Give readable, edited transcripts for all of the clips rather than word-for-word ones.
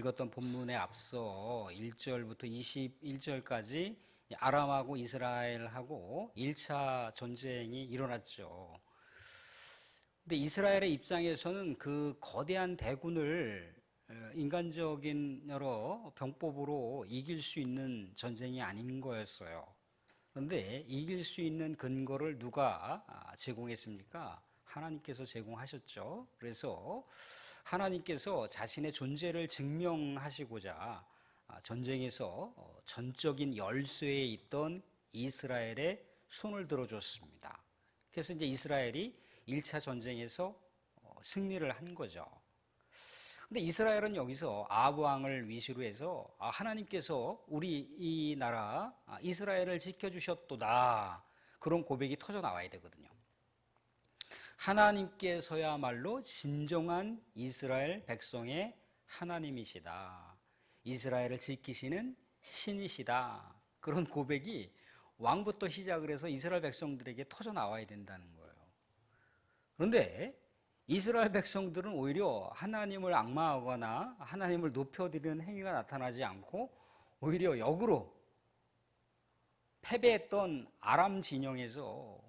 읽었던 본문에 앞서 1절부터 21절까지 아람하고 이스라엘하고 1차 전쟁이 일어났죠. 근데 이스라엘의 입장에서는 그 거대한 대군을 인간적인 여러 병법으로 이길 수 있는 전쟁이 아닌 거였어요. 그런데 이길 수 있는 근거를 누가 제공했습니까? 하나님께서 제공하셨죠. 그래서 하나님께서 자신의 존재를 증명하시고자 전쟁에서 전적인 열쇠에 있던 이스라엘의 손을 들어줬습니다. 그래서 이제 이스라엘이 1차 전쟁에서 승리를 한 거죠. 근데 이스라엘은 여기서 아합 왕을 위시로 해서 하나님께서 우리 이 나라 이스라엘을 지켜주셨도다, 그런 고백이 터져 나와야 되거든요. 하나님께서야말로 진정한 이스라엘 백성의 하나님이시다, 이스라엘을 지키시는 신이시다, 그런 고백이 왕부터 시작을 해서 이스라엘 백성들에게 터져 나와야 된다는 거예요. 그런데 이스라엘 백성들은 오히려 하나님을 앙망하거나 하나님을 높여드리는 행위가 나타나지 않고 오히려 역으로 패배했던 아람 진영에서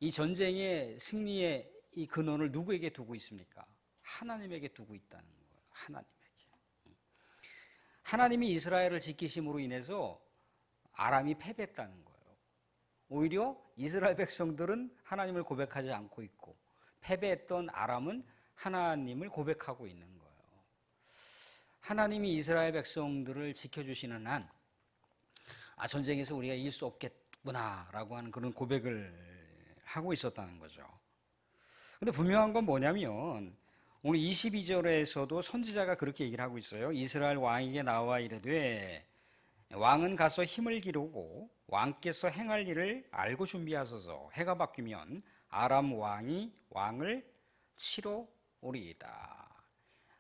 이 전쟁의 승리의 이 근원을 누구에게 두고 있습니까? 하나님에게 두고 있다는 거예요. 하나님에게. 하나님이 이스라엘을 지키심으로 인해서 아람이 패배했다는 거예요. 오히려 이스라엘 백성들은 하나님을 고백하지 않고 있고 패배했던 아람은 하나님을 고백하고 있는 거예요. 하나님이 이스라엘 백성들을 지켜주시는 한 전쟁에서 우리가 이길 수 없겠구나라고 하는 그런 고백을 하고 있었다는 거죠. 근데 분명한 건 뭐냐면 오늘 22절에서도 선지자가 그렇게 얘기를 하고 있어요. 이스라엘 왕에게 나와 이르되 왕은 가서 힘을 기르고 왕께서 행할 일을 알고 준비하소서. 해가 바뀌면 아람 왕이 왕을 치러 오리이다.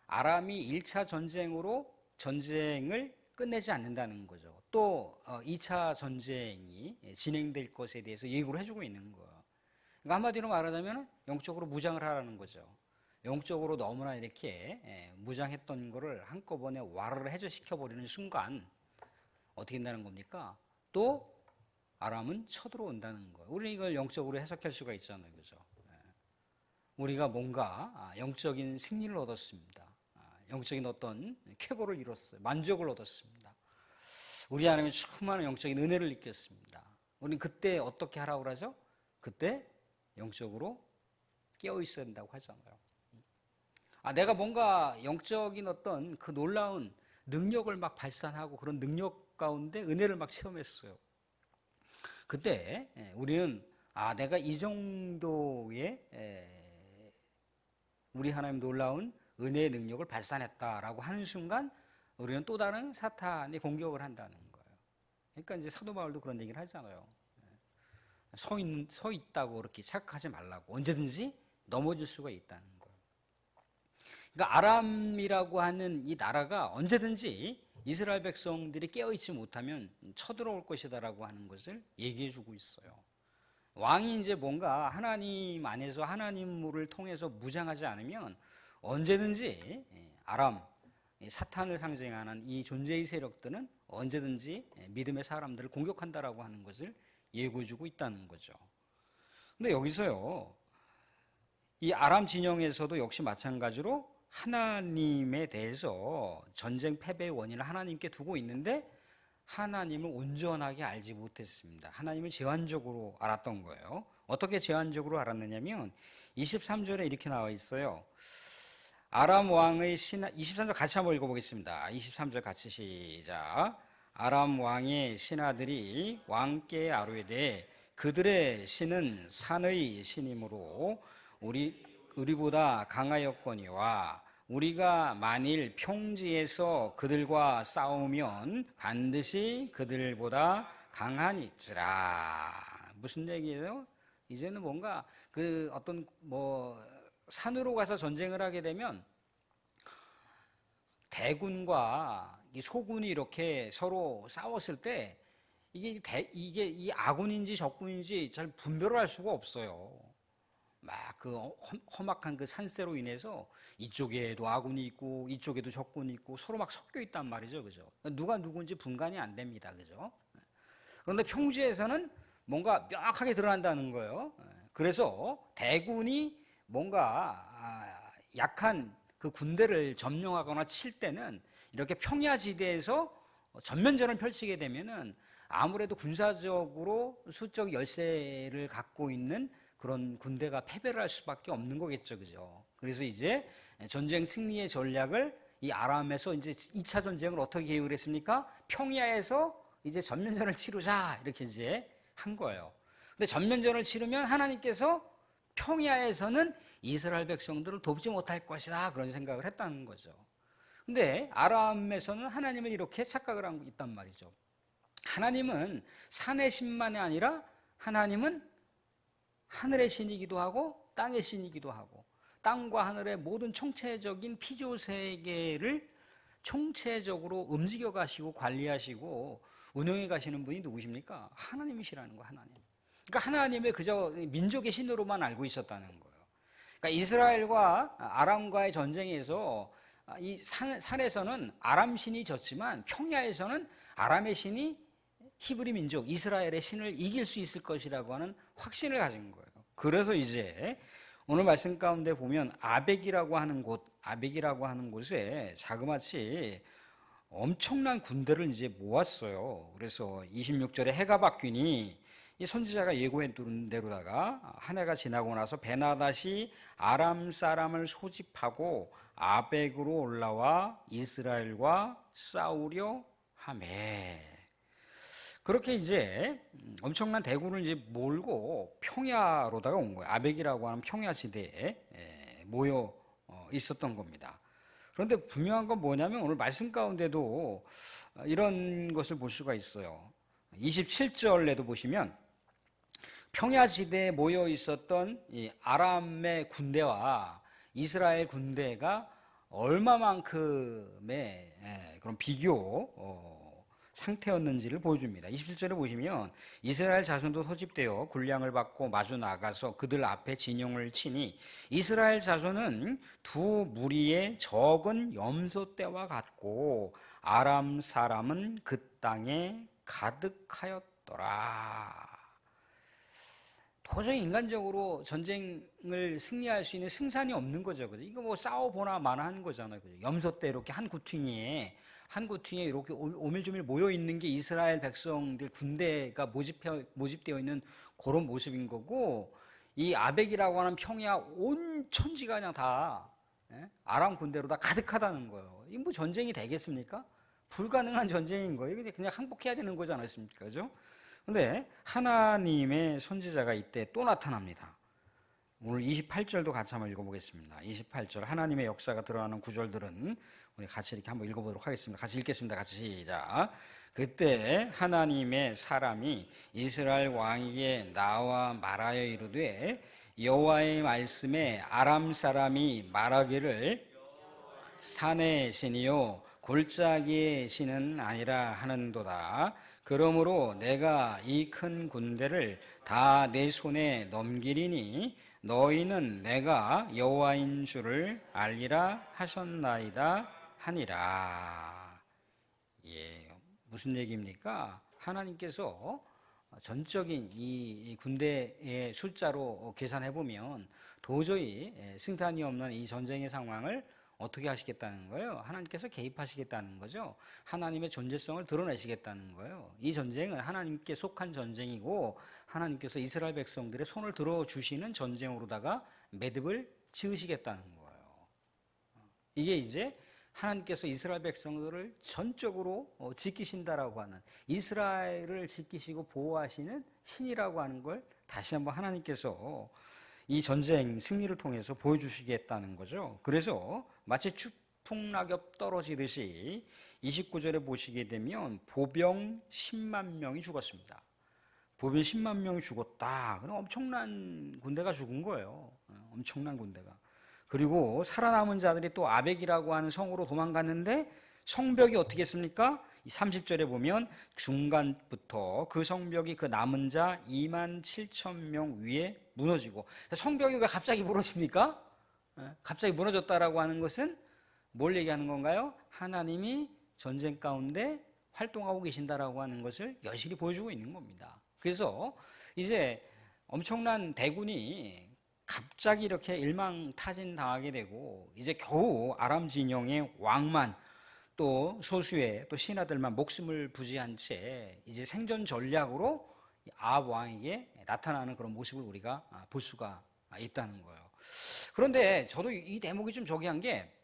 아람이 1차 전쟁으로 전쟁을 끝내지 않는다는 거죠. 또 2차 전쟁이 진행될 것에 대해서 예고를 해주고 있는 거예요. 그러니까 한마디로 말하자면 영적으로 무장을 하라는 거죠. 영적으로 너무나 이렇게 무장했던 거를 한꺼번에 와르르 해제시켜버리는 순간 어떻게 된다는 겁니까? 또 아람은 쳐들어온다는 거예요. 우리는 이걸 영적으로 해석할 수가 있잖아요. 그죠? 우리가 뭔가 영적인 승리를 얻었습니다. 영적인 어떤 쾌거를 이뤘어요. 만족을 얻었습니다. 우리 안에 수많은 영적인 은혜를 느꼈습니다. 우리는 그때 어떻게 하라고 그러죠? 그때 영적으로 깨어 있어야 된다고 하잖아요. 내가 뭔가 영적인 어떤 그 놀라운 능력을 막 발산하고 그런 능력 가운데 은혜를 막 체험했어요. 그때 우리는 내가 이 정도의 우리 하나님 놀라운 은혜의 능력을 발산했다라고 하는 순간 우리는 또 다른 사탄이 공격을 한다는 거예요. 그러니까 이제 사도 바울도 그런 얘기를 하잖아요. 서 있다고 그렇게 착각하지 말라고. 언제든지 넘어질 수가 있다는 거예요. 그러니까 아람이라고 하는 이 나라가 언제든지 이스라엘 백성들이 깨어있지 못하면 쳐들어올 것이다라고 하는 것을 얘기해주고 있어요. 왕이 이제 뭔가 하나님 안에서 하나님을 통해서 무장하지 않으면 언제든지 아람, 사탄을 상징하는 이 존재의 세력들은 언제든지 믿음의 사람들을 공격한다라고 하는 것을 예고해주고 있다는 거죠. 근데 여기서요, 이 아람 진영에서도 역시 마찬가지로 하나님에 대해서 전쟁 패배의 원인을 하나님께 두고 있는데 하나님을 온전하게 알지 못했습니다. 하나님을 제한적으로 알았던 거예요. 어떻게 제한적으로 알았느냐면 23절에 이렇게 나와 있어요. 아람 왕의 신하, 23절 같이 한번 읽어보겠습니다. 23절 같이 시작. 아람 왕의 신하들이 왕께 아뢰되 그들의 신은 산의 신이므로 우리보다 강하였거니와 우리가 만일 평지에서 그들과 싸우면 반드시 그들보다 강하니라. 무슨 얘기예요? 이제는 뭔가 그 어떤 산으로 가서 전쟁을 하게 되면 대군과 이 소군이 이렇게 서로 싸웠을 때 이게 이 아군인지 적군인지 잘 분별을 할 수가 없어요. 막 그 험악한 그 산세로 인해서 이쪽에도 아군이 있고 이쪽에도 적군이 있고 서로 막 섞여 있단 말이죠. 그죠? 누가 누군지 분간이 안 됩니다. 그죠? 그런데 평지에서는 뭔가 명확하게 드러난다는 거예요. 그래서 대군이 뭔가 약한 그 군대를 점령하거나 칠 때는 이렇게 평야지대에서 전면전을 펼치게 되면은 아무래도 군사적으로 수적 열세를 갖고 있는 그런 군대가 패배를 할 수밖에 없는 거겠죠. 그죠? 그래서 이제 전쟁 승리의 전략을 이 아람에서 이제 2차 전쟁을 어떻게 계획을 했습니까? 평야에서 이제 전면전을 치르자 이렇게 이제 한 거예요. 근데 전면전을 치르면 하나님께서 평야에서는 이스라엘 백성들을 돕지 못할 것이다 그런 생각을 했다는 거죠. 근데 아람에서는 하나님을 이렇게 착각을 하고 있단 말이죠. 하나님은 산의 신만이 아니라 하나님은 하늘의 신이기도 하고 땅의 신이기도 하고 땅과 하늘의 모든 총체적인 피조세계를 총체적으로 움직여 가시고 관리하시고 운영해 가시는 분이 누구십니까? 하나님이시라는 거, 하나님. 그러니까 하나님을 그저 민족의 신으로만 알고 있었다는 거예요. 그러니까 이스라엘과 아람과의 전쟁에서 이 산에서는 아람 신이 졌지만 평야에서는 아람의 신이 히브리 민족 이스라엘의 신을 이길 수 있을 것이라고 하는 확신을 가진 거예요. 그래서 이제 오늘 말씀 가운데 보면 아벡이라고 하는 곳에 자그마치 엄청난 군대를 이제 모았어요. 그래서 26절에 해가 바뀌니 이 선지자가 예고했던 대로다가 한 해가 지나고 나서 베나닷이 아람 사람을 소집하고 아벡으로 올라와 이스라엘과 싸우려 하매. 그렇게 이제 엄청난 대군을 이제 몰고 평야로다가 온 거예요. 아벡이라고 하는 평야지대에 모여 있었던 겁니다. 그런데 분명한 건 뭐냐면 오늘 말씀 가운데도 이런 것을 볼 수가 있어요. 27절에도 보시면 평야지대에 모여 있었던 이 아람의 군대와 이스라엘 군대가 얼마만큼의 그런 비교 상태였는지를 보여줍니다. 27절에 보시면 이스라엘 자손도 소집되어 군량을 받고 마주 나가서 그들 앞에 진영을 치니 이스라엘 자손은 두 무리의 적은 염소떼와 같고 아람 사람은 그 땅에 가득하였더라. 도저히 인간적으로 전쟁을 승리할 수 있는 승산이 없는 거죠. 그죠? 이거 뭐 싸워보나 마나 하는 거잖아요. 그죠? 염소떼 이렇게 한 구퉁이에 이렇게 오밀조밀 모여 있는 게 이스라엘 백성들 군대가 모집되어 있는 그런 모습인 거고, 이 아벡이라고 하는 평야 온 천지가 그냥 다 아람 군대로 다 가득하다는 거예요. 이거 뭐 전쟁이 되겠습니까? 불가능한 전쟁인 거예요. 그냥 항복해야 되는 거지 않았습니까? 그죠? 근데 하나님의 선지자가 이때 또 나타납니다. 오늘 28절도 같이 한번 읽어보겠습니다. 28절 하나님의 역사가 드러나는 구절들은 우리 같이 이렇게 한번 읽어보도록 하겠습니다. 같이 읽겠습니다. 같이 시작. 그때 하나님의 사람이 이스라엘 왕에게 나와 말하여 이르되 여호와의 말씀에 아람 사람이 말하기를 산의 신이요 골짜기의 신은 아니라 하는도다. 그러므로 내가 이 큰 군대를 다 내 손에 넘기리니 너희는 내가 여호와인 줄을 알리라 하셨나이다 하니라. 예, 무슨 얘기입니까? 하나님께서 전적인 이 군대의 숫자로 계산해 보면 도저히 승산이 없는 이 전쟁의 상황을 어떻게 하시겠다는 거예요? 하나님께서 개입하시겠다는 거죠. 하나님의 존재성을 드러내시겠다는 거예요. 이 전쟁은 하나님께 속한 전쟁이고 하나님께서 이스라엘 백성들의 손을 들어주시는 전쟁으로다가 매듭을 지으시겠다는 거예요. 이게 이제 하나님께서 이스라엘 백성들을 전적으로 지키신다라고 하는, 이스라엘을 지키시고 보호하시는 신이라고 하는 걸 다시 한번 하나님께서 이 전쟁 승리를 통해서 보여주시겠다는 거죠. 그래서 마치 추풍낙엽 떨어지듯이 29절에 보시게 되면 보병 10만 명이 죽었습니다. 보병 10만 명이 죽었다. 그럼 엄청난 군대가 죽은 거예요. 엄청난 군대가. 그리고 살아남은 자들이 또 아벡이라고 하는 성으로 도망갔는데 성벽이 어떻게 했습니까? 30절에 보면 중간부터 그 성벽이 그 남은 자 2만 7천 명 위에 무너지고. 성벽이 왜 갑자기 무너집니까? 갑자기 무너졌다라고 하는 것은 뭘 얘기하는 건가요? 하나님이 전쟁 가운데 활동하고 계신다라고 하는 것을 여실히 보여주고 있는 겁니다. 그래서 이제 엄청난 대군이 갑자기 이렇게 일망타진 당하게 되고 이제 겨우 아람 진영의 왕만 또 소수의 또 신하들만 목숨을 부지한 채 이제 생존 전략으로 아합 왕에게 나타나는 그런 모습을 우리가 볼 수가 있다는 거예요. 그런데 저도 이 대목이 좀 저기한 게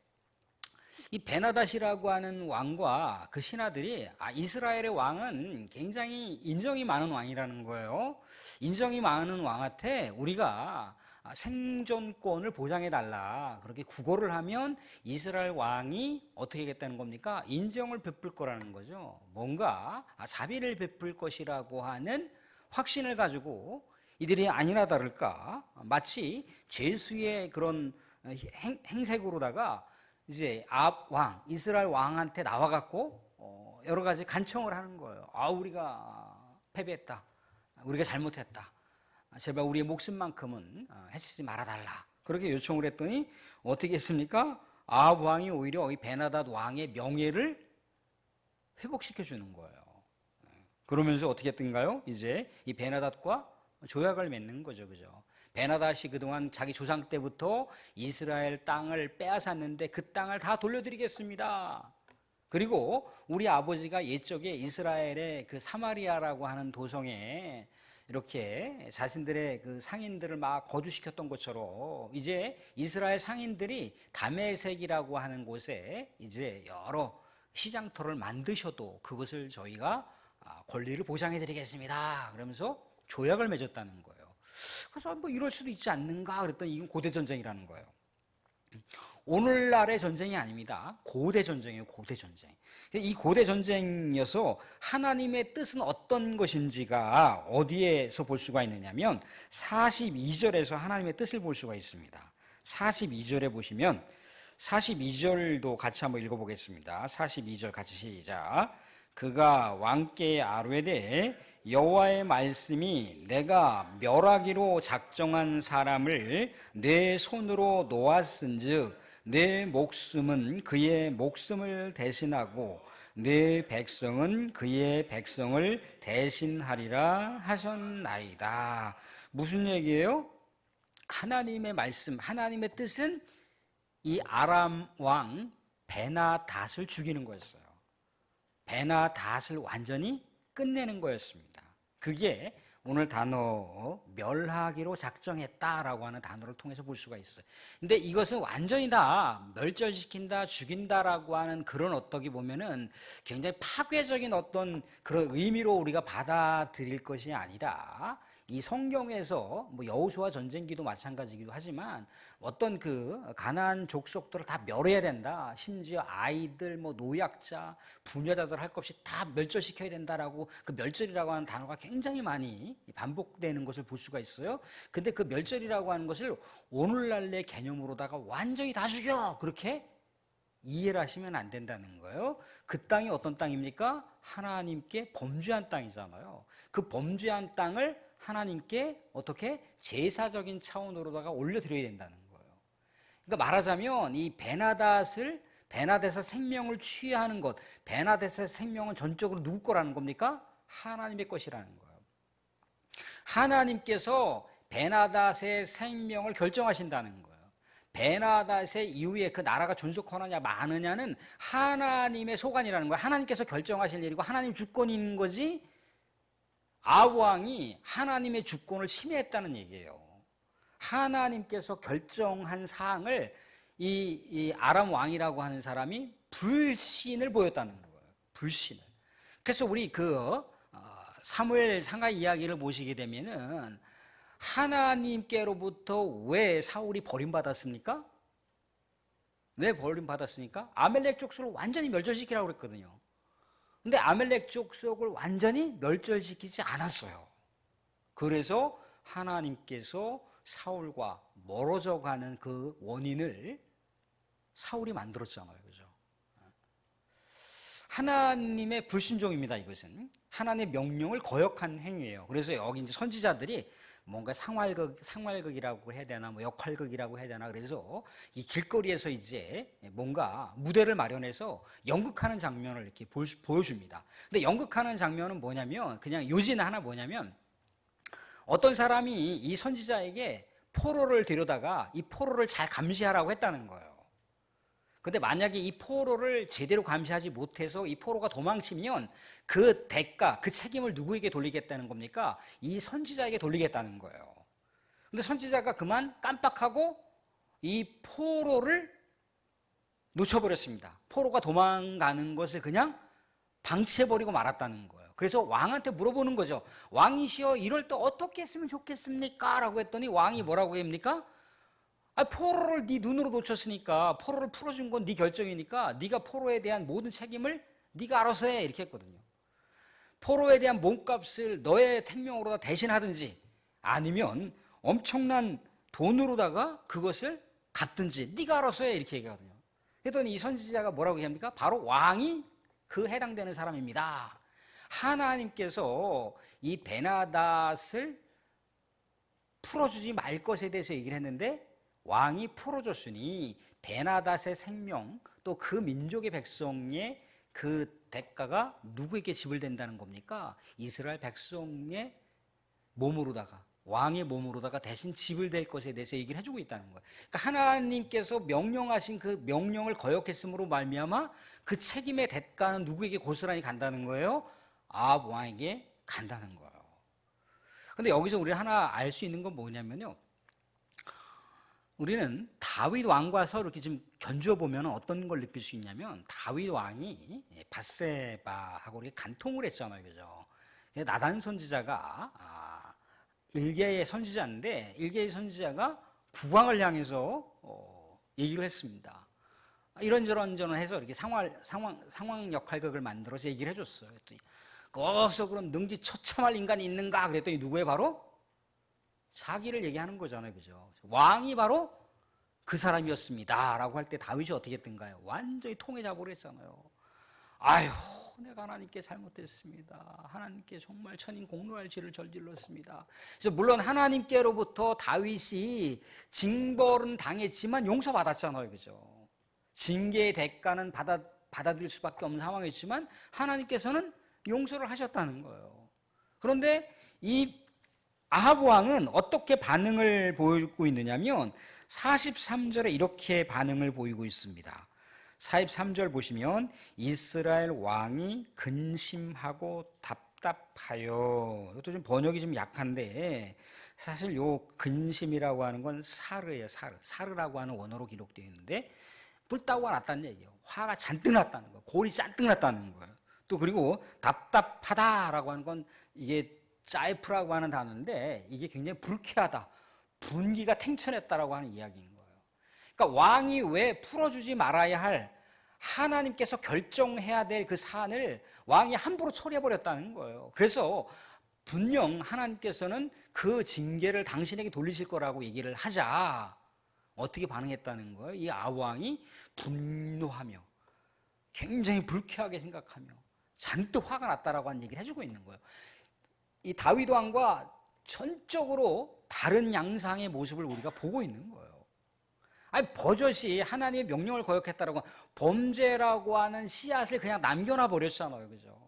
이 베나닷이라고 하는 왕과 그 신하들이 이스라엘의 왕은 굉장히 인정이 많은 왕이라는 거예요. 인정이 많은 왕한테 우리가 생존권을 보장해달라 그렇게 구걸을 하면 이스라엘 왕이 어떻게 하겠다는 겁니까? 인정을 베풀 거라는 거죠. 뭔가 자비를 베풀 것이라고 하는 확신을 가지고 이들이 아니나 다를까 마치 죄수의 그런 행색으로다가 이제 아합 왕, 이스라엘 왕한테 나와갖고 여러 가지 간청을 하는 거예요. 우리가 패배했다. 우리가 잘못했다. 제발 우리의 목숨만큼은 해치지 말아달라. 그렇게 요청을 했더니 어떻게 했습니까? 아합 왕이 오히려 이 베나닷 왕의 명예를 회복시켜주는 거예요. 그러면서 어떻게 했던가요? 이제 이 베나닷과 조약을 맺는 거죠. 그죠? 베나닷이 그동안 자기 조상 때부터 이스라엘 땅을 빼앗았는데 그 땅을 다 돌려드리겠습니다. 그리고 우리 아버지가 옛적에 이스라엘의 그 사마리아라고 하는 도성에 이렇게 자신들의 그 상인들을 막 거주시켰던 것처럼 이제 이스라엘 상인들이 다메섹이라고 하는 곳에 이제 여러 시장터를 만드셔도 그것을 저희가 권리를 보장해 드리겠습니다. 그러면서 조약을 맺었다는 거예요. 그래서 뭐 이럴 수도 있지 않는가 그랬더니 이건 고대 전쟁이라는 거예요. 오늘날의 전쟁이 아닙니다. 고대 전쟁이에요. 고대 전쟁. 이 고대 전쟁이어서 하나님의 뜻은 어떤 것인지가 어디에서 볼 수가 있느냐면 42절에서 하나님의 뜻을 볼 수가 있습니다. 42절에 보시면 42절도 같이 한번 읽어보겠습니다. 42절 같이 시작. 그가 왕께 아뢰되 여호와의 말씀이 내가 멸하기로 작정한 사람을 내 손으로 놓았은즉 내 목숨은 그의 목숨을 대신하고 내 백성은 그의 백성을 대신하리라 하셨나이다. 무슨 얘기예요? 하나님의 말씀, 하나님의 뜻은 이 아람 왕 베나닷을 죽이는 거였어요. 베나닷을 완전히 끝내는 거였습니다. 그게 오늘 단어 멸하기로 작정했다라고 하는 단어를 통해서 볼 수가 있어요. 근데 이것은 완전히 다 멸절시킨다, 죽인다라고 하는 그런 어떻게 보면은 굉장히 파괴적인 어떤 그런 의미로 우리가 받아들일 것이 아니라 이 성경에서 뭐 여호수아 전쟁기도 마찬가지이기도 하지만 어떤 그 가나안 족속들을 다 멸해야 된다. 심지어 아이들, 뭐 노약자, 부녀자들 할 것 없이 다 멸절시켜야 된다라고 그 멸절이라고 하는 단어가 굉장히 많이 반복되는 것을 볼 수가 있어요. 근데 그 멸절이라고 하는 것을 오늘날의 개념으로다가 완전히 다 죽여! 그렇게 이해를 하시면 안 된다는 거예요. 그 땅이 어떤 땅입니까? 하나님께 범죄한 땅이잖아요. 그 범죄한 땅을 하나님께 어떻게 제사적인 차원으로다가 올려드려야 된다는 거예요. 그러니까 말하자면 이 베나닷의 생명을 취하는 것, 베나닷의 생명은 전적으로 누구 거라는 겁니까? 하나님의 것이라는 거예요. 하나님께서 베나닷의 생명을 결정하신다는 거예요. 베나닷의 이후에 그 나라가 존속하느냐 마느냐는 하나님의 소관이라는 거예요. 하나님께서 결정하실 일이고 하나님 주권이 있는 거지 아합 왕이 하나님의 주권을 침해했다는 얘기예요. 하나님께서 결정한 사항을 이 아람 왕이라고 하는 사람이 불신을 보였다는 거예요. 불신을. 그래서 우리 그 사무엘 상하 이야기를 보시게 되면은 하나님께로부터 왜 사울이 버림받았습니까? 왜 버림받았습니까? 아멜렉 족속을 완전히 멸절시키라고 그랬거든요. 근데 아멜렉 족속을 완전히 멸절시키지 않았어요. 그래서 하나님께서 사울과 멀어져 가는 그 원인을 사울이 만들었잖아요. 그죠? 하나님의 불순종입니다, 이것은. 하나님의 명령을 거역한 행위예요. 그래서 여기 이제 선지자들이 뭔가 상활극이라고 해야 되나, 뭐 역할극이라고 해야 되나, 그래서 이 길거리에서 이제 뭔가 무대를 마련해서 연극하는 장면을 이렇게 보여줍니다. 근데 연극하는 장면은 뭐냐면, 그냥 요지는 하나 뭐냐면, 어떤 사람이 이 선지자에게 포로를 데려다가 이 포로를 잘 감시하라고 했다는 거예요. 근데 만약에 이 포로를 제대로 감시하지 못해서 이 포로가 도망치면 그 대가, 그 책임을 누구에게 돌리겠다는 겁니까? 이 선지자에게 돌리겠다는 거예요. 근데 선지자가 그만 깜빡하고 이 포로를 놓쳐버렸습니다. 포로가 도망가는 것을 그냥 방치해버리고 말았다는 거예요. 그래서 왕한테 물어보는 거죠. 왕이시여, 이럴 때 어떻게 했으면 좋겠습니까? 라고 했더니 왕이 뭐라고 합니까? 포로를 네 눈으로 놓쳤으니까, 포로를 풀어준 건 네 결정이니까 네가 포로에 대한 모든 책임을 네가 알아서 해, 이렇게 했거든요. 포로에 대한 몸값을 너의 생명으로 대신하든지 아니면 엄청난 돈으로다가 그것을 갚든지 네가 알아서 해, 이렇게 얘기하거든요. 그랬더니 이 선지자가 뭐라고 얘기합니까? 바로 왕이 그 해당되는 사람입니다. 하나님께서 이 베나닷을 풀어주지 말 것에 대해서 얘기를 했는데 왕이 풀어줬으니 베나닷의 생명, 또 그 민족의 백성의 그 대가가 누구에게 지불된다는 겁니까? 이스라엘 백성의 몸으로다가, 왕의 몸으로다가 대신 지불될 것에 대해서 얘기를 해주고 있다는 거예요. 그러니까 하나님께서 명령하신 그 명령을 거역했으므로 말미암아 그 책임의 대가는 누구에게 고스란히 간다는 거예요? 아합 왕에게 간다는 거예요. 근데 여기서 우리 하나 알 수 있는 건 뭐냐면요, 우리는 다윗 왕과 서로 이렇게 좀 견주어 보면 어떤 걸 느낄 수 있냐면, 다윗 왕이 밧세바하고 이렇게 간통을 했잖아요, 그죠? 나단 선지자가 일개의 선지자인데, 일개의 선지자가 국왕을 향해서 얘기를 했습니다. 이런저런 해서 이렇게 상황 역할극을 만들어서 얘기를 해줬어요. 그랬더니 거기서 그런 능지처참할 인간이 있는가? 그랬더니 누구의 바로? 자기를 얘기하는 거잖아요, 그죠? 왕이 바로 그 사람이었습니다 라고 할 때 다윗이 어떻게 했던가요? 완전히 통에 잡으랬잖아요. 아휴, 내가 하나님께 잘못했습니다. 하나님께 정말 천인 공로할 죄를 저질렀습니다. 그래서 물론 하나님께로부터 다윗이 징벌은 당했지만 용서받았잖아요, 그죠? 징계의 대가는 받아들일 수밖에 없는 상황이었지만 하나님께서는 용서를 하셨다는 거예요. 그런데 이 아합 왕은 어떻게 반응을 보이고 있느냐면 43절에 이렇게 반응을 보이고 있습니다. 43절 보시면 이스라엘 왕이 근심하고 답답하여, 이것도 좀 번역이 좀 약한데 사실 요 근심이라고 하는 건 사르예요. 사르라고 하는 원어로 기록되어 있는데 뿔따구가 났다는 얘기예요. 화가 잔뜩 났다는 거예요. 골이 잔뜩 났다는 거예요. 또 그리고 답답하다라고 하는 건 이게 짜이프라고 하는 단어인데 이게 굉장히 불쾌하다, 분기가 탱천했다라고 하는 이야기인 거예요. 그러니까 왕이 왜 풀어주지 말아야 할, 하나님께서 결정해야 될 그 사안을 왕이 함부로 처리해버렸다는 거예요. 그래서 분명 하나님께서는 그 징계를 당신에게 돌리실 거라고 얘기를 하자 어떻게 반응했다는 거예요? 이 아왕이 분노하며 굉장히 불쾌하게 생각하며 잔뜩 화가 났다라고 하는 얘기를 해주고 있는 거예요. 이 다윗 왕과 전적으로 다른 양상의 모습을 우리가 보고 있는 거예요. 아니, 버젓이 하나님의 명령을 거역했다라고, 범죄라고 하는 씨앗을 그냥 남겨놔 버렸잖아요, 그죠?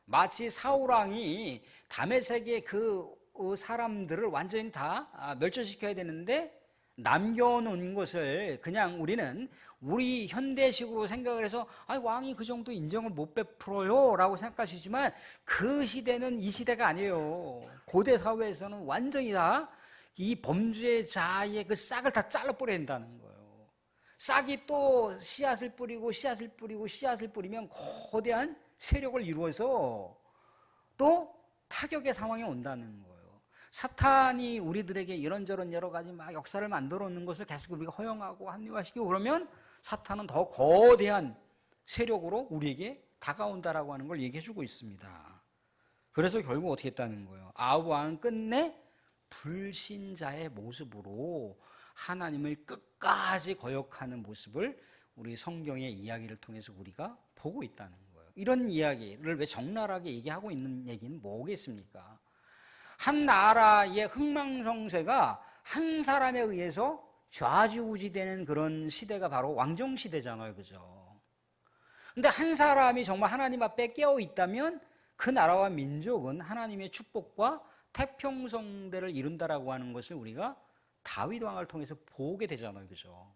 마치 사울 왕이 다메섹의 그 사람들을 완전히 다 멸절시켜야 되는데 남겨놓은 것을 그냥 우리는 우리 현대식으로 생각을 해서 왕이 그 정도 인정을 못 베풀어요 라고 생각하시지만 그 시대는 이 시대가 아니에요. 고대 사회에서는 완전히 다 이 범죄자의 그 싹을 다 잘라버려야 된다는 거예요. 싹이 또 씨앗을 뿌리고 씨앗을 뿌리고 씨앗을 뿌리면 거대한 세력을 이루어서 또 타격의 상황이 온다는 거예요. 사탄이 우리들에게 이런저런 여러 가지 막 역사를 만들어 놓는 것을 계속 우리가 허용하고 합리화시키고 그러면 사탄은 더 거대한 세력으로 우리에게 다가온다라고 하는 걸 얘기해 주고 있습니다. 그래서 결국 어떻게 했다는 거예요? 아합 왕은 끝내 불신자의 모습으로 하나님을 끝까지 거역하는 모습을 우리 성경의 이야기를 통해서 우리가 보고 있다는 거예요. 이런 이야기를 왜 적나라하게 얘기하고 있는 얘기는 뭐겠습니까? 한 나라의 흥망성쇠가 한 사람에 의해서 좌지우지되는 그런 시대가 바로 왕정시대잖아요. 그죠? 근데 한 사람이 정말 하나님 앞에 깨어 있다면 그 나라와 민족은 하나님의 축복과 태평성대를 이룬다라고 하는 것을 우리가 다윗 왕을 통해서 보게 되잖아요. 그죠?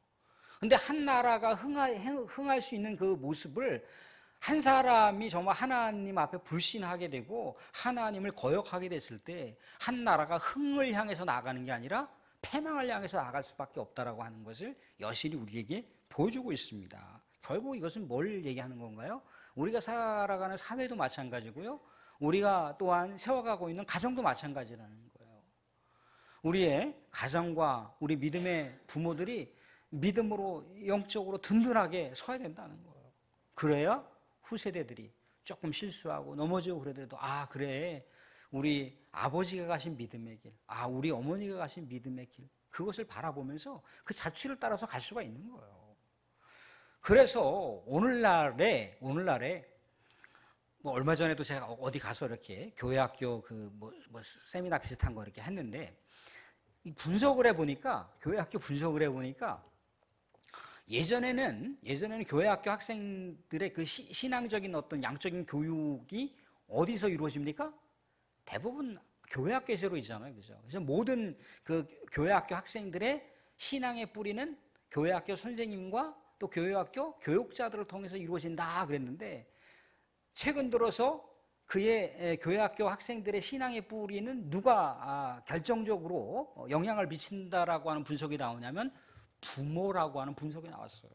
근데 한 나라가 흥할 수 있는 그 모습을 한 사람이 정말 하나님 앞에 불신하게 되고 하나님을 거역하게 됐을 때 한 나라가 흥을 향해서 나아가는 게 아니라 패망을 향해서 나아갈 수밖에 없다라고 하는 것을 여실히 우리에게 보여주고 있습니다. 결국 이것은 뭘 얘기하는 건가요? 우리가 살아가는 사회도 마찬가지고요. 우리가 또한 세워가고 있는 가정도 마찬가지라는 거예요. 우리의 가정과 우리 믿음의 부모들이 믿음으로 영적으로 든든하게 서야 된다는 거예요. 그래야 후세대들이 조금 실수하고 넘어지고 그래도 그래 우리 아버지가 가신 믿음의 길, 우리 어머니가 가신 믿음의 길, 그것을 바라보면서 그 자취를 따라서 갈 수가 있는 거예요. 그래서 오늘날에 뭐 얼마 전에도 제가 어디 가서 이렇게 교회학교 세미나 비슷한 거 이렇게 했는데 분석을 해보니까 교회학교 분석을 해보니까 예전에는 교회학교 학생들의 그 신앙적인 어떤 양적인 교육이 어디서 이루어집니까? 대부분 교회학교에서 이루어지잖아요. 그죠? 그래서 모든 그 교회학교 학생들의 신앙의 뿌리는 교회학교 선생님과 또 교회학교 교육자들을 통해서 이루어진다 그랬는데 최근 들어서 그의 교회학교 학생들의 신앙의 뿌리는 누가 결정적으로 영향을 미친다라고 하는 분석이 나오냐면 부모라고 하는 분석이 나왔어요.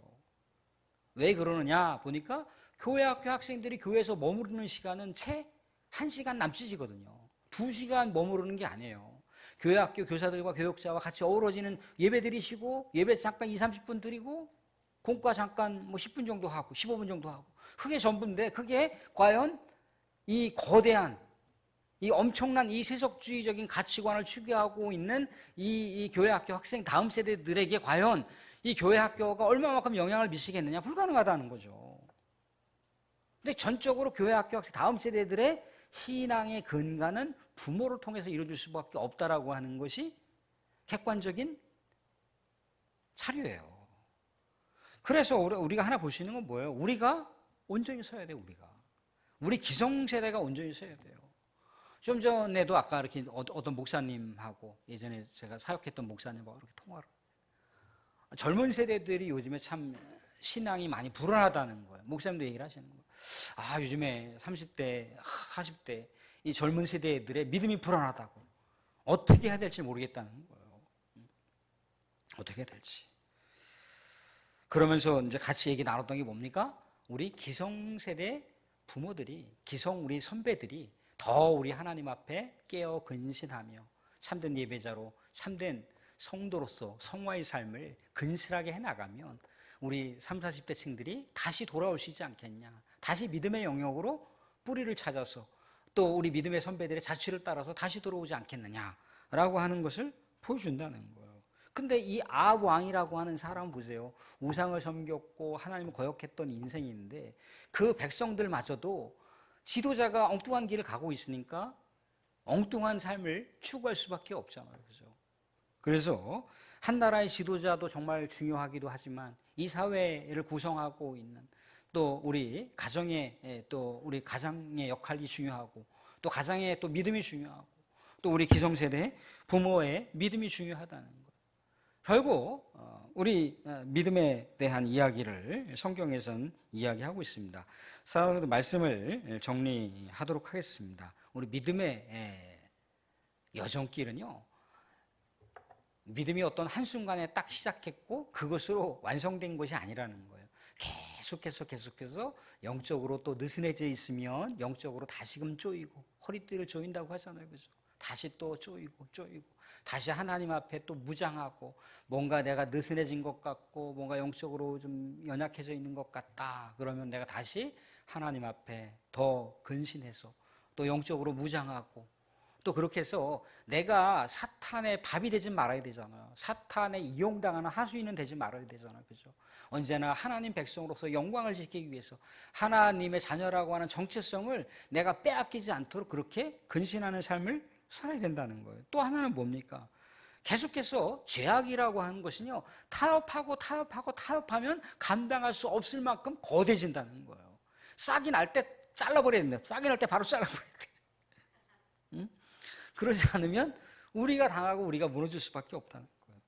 왜 그러느냐 보니까 교회학교 학생들이 교회에서 머무르는 시간은 채 1시간 남짓이거든요. 2시간 머무르는 게 아니에요. 교회학교 교사들과 교육자와 같이 어우러지는 예배 드리시고 예배 잠깐 20-30분 드리고 공과 잠깐 10분 정도 하고 15분 정도 하고 그게 전부인데 그게 과연 이 거대한 이 엄청난 이 세속주의적인 가치관을 추구하고 있는 이 교회학교 학생 다음 세대들에게 과연 이 교회학교가 얼마만큼 영향을 미치겠느냐? 불가능하다는 거죠. 근데 전적으로 교회학교 학생 다음 세대들의 신앙의 근간은 부모를 통해서 이루어질 수밖에 없다라고 하는 것이 객관적인 사료예요. 그래서 우리가 하나 볼 수 있는 건 뭐예요? 우리가 온전히 서야 돼요. 우리 기성세대가 온전히 서야 돼요. 좀 전에도 아까 이렇게 어떤 목사님하고 예전에 제가 사역했던 목사님하고 이렇게 통화를 젊은 세대들이 요즘에 참 신앙이 많이 불안하다는 거예요. 목사님도 얘기를 하시는 거예요. 요즘에 30대, 40대 이 젊은 세대들의 믿음이 불안하다고. 어떻게 해야 될지 모르겠다는 거예요. 어떻게 해야 될지. 그러면서 이제 같이 얘기 나눴던 게 뭡니까? 우리 기성세대 부모들이, 우리 선배들이 더 우리 하나님 앞에 깨어 근신하며 참된 예배자로 참된 성도로서 성화의 삶을 근실하게 해나가면 우리 30, 40대 층들이 다시 돌아올 수 있지 않겠냐. 다시 믿음의 영역으로 뿌리를 찾아서 또 우리 믿음의 선배들의 자취를 따라서 다시 돌아오지 않겠느냐라고 하는 것을 보여준다는 거예요. 근데 이 아합왕이라고 하는 사람 보세요. 우상을 섬겼고 하나님을 거역했던 인생인데 그 백성들마저도 지도자가 엉뚱한 길을 가고 있으니까 엉뚱한 삶을 추구할 수밖에 없잖아요. 그죠? 그래서 한 나라의 지도자도 정말 중요하기도 하지만 이 사회를 구성하고 있는 또 우리 가정의 역할이 중요하고 또 가정의 또 믿음이 중요하고 또 우리 기성세대 부모의 믿음이 중요하다는 거예요. 결국 우리 믿음에 대한 이야기를 성경에서는 이야기하고 있습니다. 사랑하는 말씀을 정리하도록 하겠습니다. 우리 믿음의 여정길은요. 믿음이 어떤 한순간에 딱 시작했고 그것으로 완성된 것이 아니라는 거예요. 계속해서 영적으로 또 느슨해져 있으면 영적으로 다시금 쪼이고 허리띠를 조인다고 하잖아요. 그죠? 다시 또 쪼이고 다시 하나님 앞에 또 무장하고 뭔가 내가 느슨해진 것 같고 뭔가 영적으로 좀 연약해져 있는 것 같다. 그러면 내가 다시 하나님 앞에 더 근신해서 또 영적으로 무장하고 또 그렇게 해서 내가 사탄의 밥이 되지 말아야 되잖아요. 사탄에 이용당하는 하수인은 되지 말아야 되잖아요. 그죠? 언제나 하나님 백성으로서 영광을 지키기 위해서 하나님의 자녀라고 하는 정체성을 내가 빼앗기지 않도록 그렇게 근신하는 삶을 살아야 된다는 거예요. 또 하나는 뭡니까? 계속해서 죄악이라고 하는 것은요, 타협하면 감당할 수 없을 만큼 거대해진다는 거예요. 싹이 날 때 잘라버려야 된다. 싹이 날 때 바로 잘라버려야 돼. 응? 그러지 않으면 우리가 당하고 우리가 무너질 수밖에 없다는 거예요.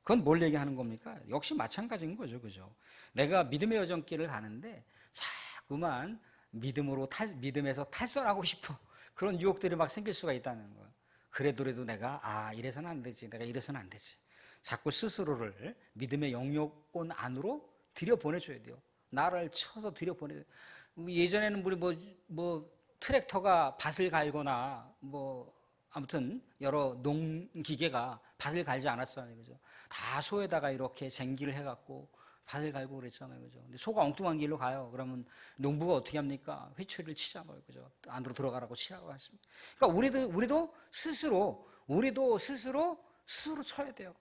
그건 뭘 얘기하는 겁니까? 역시 마찬가지인 거죠. 그죠? 내가 믿음의 여정길을 가는데 자꾸만 믿음에서 탈선하고 싶어. 그런 유혹들이 막 생길 수가 있다는 거예요. 그래도 내가 이래서는 안 되지. 내가 이래서는 안 되지. 자꾸 스스로를 믿음의 영역권 안으로 들여보내줘야 돼요. 나를 쳐서 들여보내야 돼요. 예전에는 우리 트랙터가 밭을 갈거나 아무튼 여러 농기계가 밭을 갈지 않았잖아요. 그죠? 다 소에다가 이렇게 쟁기를 해갖고 밭을 갈고 그랬잖아요. 그죠? 근데 소가 엉뚱한 길로 가요. 그러면 농부가 어떻게 합니까? 회초리를 치잖아요. 그죠? 안으로 들어가라고 치라고 하십니다. 그러니까 우리도 스스로 쳐야 돼요.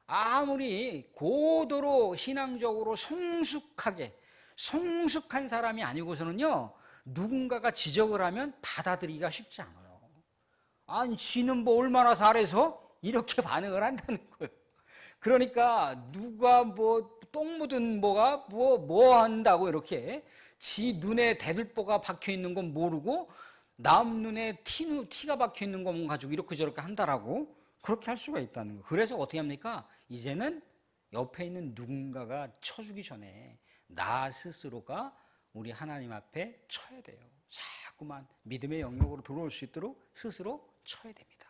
아무리 고도로 신앙적으로 성숙한 사람이 아니고서는요, 누군가가 지적을 하면 받아들이기가 쉽지 않아요. 아니, 쥐는 얼마나 잘해서 이렇게 반응을 한다는 거예요. 그러니까 누가 똥 묻은 뭐가 뭐 한다고 이렇게 지 눈에 대들보가 박혀 있는 건 모르고 남 눈에 티가 박혀 있는 것만 가지고 이렇게 저렇게 한다라고 그렇게 할 수가 있다는 거예요. 그래서 어떻게 합니까? 이제는 옆에 있는 누군가가 쳐주기 전에 나 스스로가 우리 하나님 앞에 쳐야 돼요. 자꾸만 믿음의 영역으로 들어올 수 있도록 스스로 쳐야 됩니다.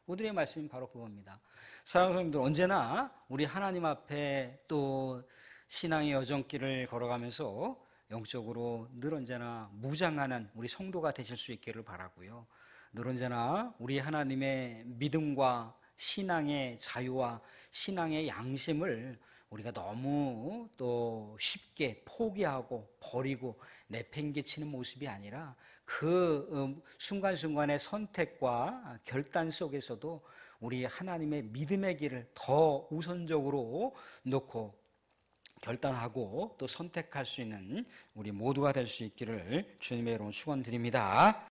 오늘의 말씀은 바로 그겁니다. 사랑하는 성도님들, 언제나 우리 하나님 앞에 또 신앙의 여정길을 걸어가면서 영적으로 늘 언제나 무장하는 우리 성도가 되실 수 있기를 바라고요. 늘 언제나 우리 하나님의 믿음과 신앙의 자유와 신앙의 양심을 우리가 너무 또 쉽게 포기하고 버리고 내팽개치는 모습이 아니라 그 순간순간의 선택과 결단 속에서도 우리 하나님의 믿음의 길을 더 우선적으로 놓고 결단하고 또 선택할 수 있는 우리 모두가 될 수 있기를 주님의 이름으로 축원드립니다.